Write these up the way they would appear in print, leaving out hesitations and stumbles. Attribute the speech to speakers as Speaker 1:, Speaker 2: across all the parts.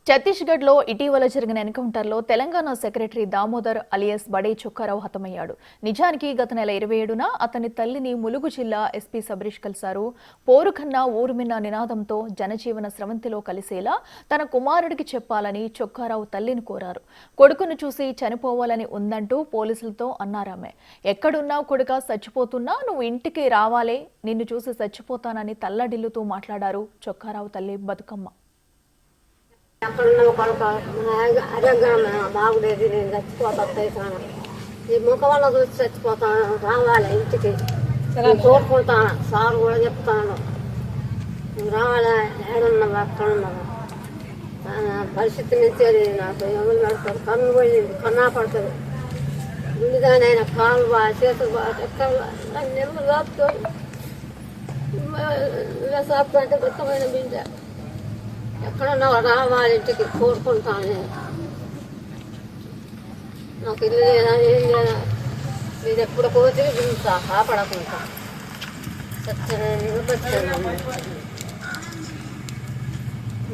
Speaker 1: ఛత్తీస్గఢ్లో ఇటీవల జరిగిన ఎన్కౌంటర్లో తెలంగాణ సెక్రటరీ దామోదర్ అలియాస్ బడే చొక్కారావు హతమయ్యాడు. నిజానికి గత నెల 27న అతని తల్లిని ములుగు జిల్లా ఎస్పీ సబరీష్ కలిశారు. పోరుకన్నా ఊరుమిన్న నినాదంతో జనజీవన స్రవంతిలో కలిసేలా తన కుమారుడికి చెప్పాలని చొక్కారావు తల్లిని కోరారు. కొడుకును చూసి చనిపోవాలని ఉందంటూ పోలీసులతో అన్నారామె. ఎక్కడున్నావు కొడుకా, చచ్చిపోతున్నా నువ్వు ఇంటికి రావాలే, నిన్ను చూసి చచ్చిపోతానని తల్లడిల్లుతూ మాట్లాడారు చొక్కారావు తల్లి బతుకమ్మ.
Speaker 2: ఎక్కడున్న కొడుకు ఆరోగ్యం బాగులేదు, నేను చచ్చిపోతాను, ఈ ముఖం వల్ల చూసి చచ్చిపోతాను, రావాలి ఇంటికి కోరుకుంటాను. సార్ కూడా చెప్తాను, నువ్వు రావాలి, ఏడున్నావు ఎక్కడున్నావు, పరిస్థితి నుంచి నాకు ఎవరు పెడతారు, కన్ను పోయింది, కన్నా పడతారు, ముందుగానైనా కాలు చేతులు ఎక్కడ నన్ను ఎవరు సాపుతారు, ఇలా సాపుతాంటే దుఃఖమైన బిడ్డ, ఎక్కడున్నా రావాలి ఇంటికి కోరుకుంటాను. నేను నాకు ఇల్లు లేదా ఏం లేదా, మీరు ఎప్పుడు పోతే చూస్తా కాపాడకుండా సత్యం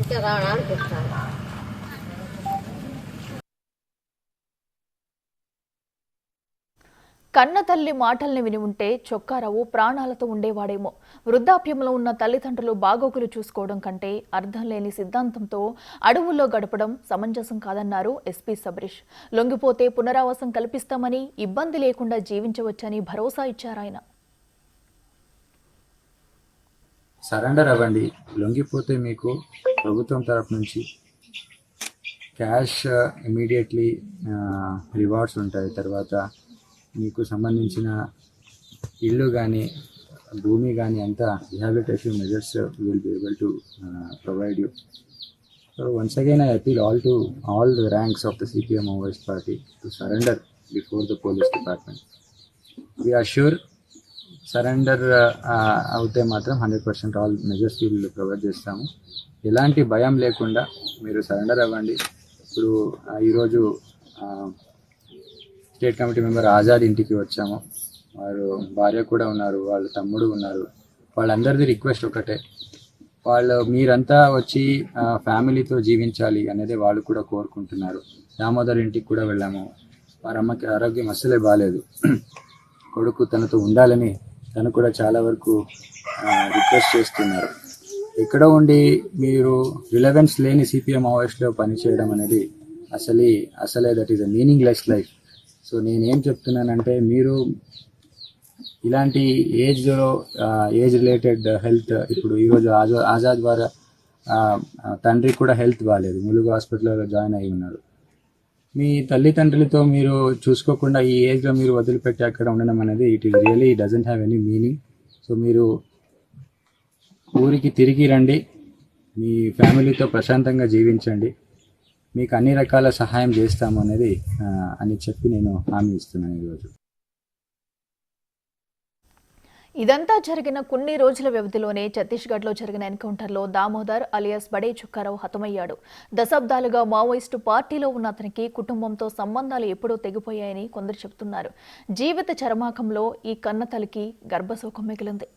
Speaker 2: ఇంకా రావడానికి చెప్తాను.
Speaker 1: కన్న తల్లి మాటల్ని విని ఉంటే చొక్కారావు ప్రాణాలతో ఉండేవాడేమో. వృద్ధాప్యంలో ఉన్న తల్లిదండ్రులు బాగోగులు చూసుకోవడం కంటే అర్థం లేని సిద్ధాంతంతో అడవుల్లో గడపడం సమంజసం కాదన్నారు ఎస్పీ సబరీష్. లొంగిపోతే పునరావాసం కల్పిస్తామని, ఇబ్బంది లేకుండా జీవించవచ్చని భరోసా ఇచ్చారాయన.
Speaker 3: సరెండర్ అవ్వండి, లొంగిపోతే మీకు ప్రభుత్వం తరపు నుంచి క్యాష్ ఇమీడియట్లీ రివార్డ్స్ ఉంటాయి. తర్వాత మీకు సంబంధించిన ఇల్లు కానీ భూమి కానీ అంతా rehabilitation measures will be able to provide you. So once again I appeal all the ranks of the CPM Maoist party to surrender before the police department. We are sure surrender అవుతే మాత్రం 100% all measures will provide చేస్తాము. ఎలాంటి భయం లేకుండా మీరు surrender అవ్వండి. ఇప్పుడు ఈరోజు స్టేట్ కమిటీ మెంబర్ ఆజాద్ ఇంటికి వచ్చాము. వారు భార్య కూడా ఉన్నారు, వాళ్ళ తమ్ముడు ఉన్నారు. వాళ్ళందరిది రిక్వెస్ట్ ఒకటే, మీరంతా వచ్చి ఫ్యామిలీతో జీవించాలి అనేది వాళ్ళు కూడా కోరుకుంటున్నారు. దామోదర్ ఇంటికి కూడా వెళ్ళాము. వారి అమ్మకి ఆరోగ్యం అస్సలే బాగాలేదు. కొడుకు తనతో ఉండాలని తను కూడా చాలా వరకు రిక్వెస్ట్ చేస్తున్నారు. ఎక్కడో ఉండి మీరు రిలవెన్స్ లేని సిపిఎం మావోయిస్ట్లో పనిచేయడం అనేది అసలే that is a meaningless life. So నేనేం చెప్తున్నానంటే, మీరు ఇలాంటి ఏజ్ రిలేటెడ్ హెల్త్, ఇప్పుడు ఈరోజు ఆజాద్ వారి తండ్రి కూడా హెల్త్ బాగాలేదు, ములుగు హాస్పిటల్లో జాయిన్ అయి ఉన్నారు. మీ తల్లిదండ్రులతో మీరు చూసుకోకుండా ఈ ఏజ్లో మీరు వదిలిపెట్టి అక్కడ ఉండడం అనేది it doesn't have any meaning. So మీరు ఊరికి తిరిగి రండి, మీ ఫ్యామిలీతో ప్రశాంతంగా జీవించండి, మీకు అన్ని రకాల సహాయం చేస్తాము అని చెప్పి నేను హామీ ఇస్తున్నాను ఈరోజు.
Speaker 1: ఇదంతా జరిగిన కొన్ని రోజుల వ్యవధిలోనే ఛత్తీస్గఢ్లో జరిగిన ఎన్కౌంటర్లో దామోదర్ అలియాస్ బడే చొక్కారావు హతమయ్యాడు. దశాబ్దాలుగా మావోయిస్టు పార్టీలో ఉన్న అతనికి కుటుంబంతో సంబంధాలు ఎప్పుడో తెగిపోయాయని కొందరు చెబుతున్నారు. జీవిత చరమాకంలో ఈ కన్నతల్లికి గర్భశోకం మిగిలింది.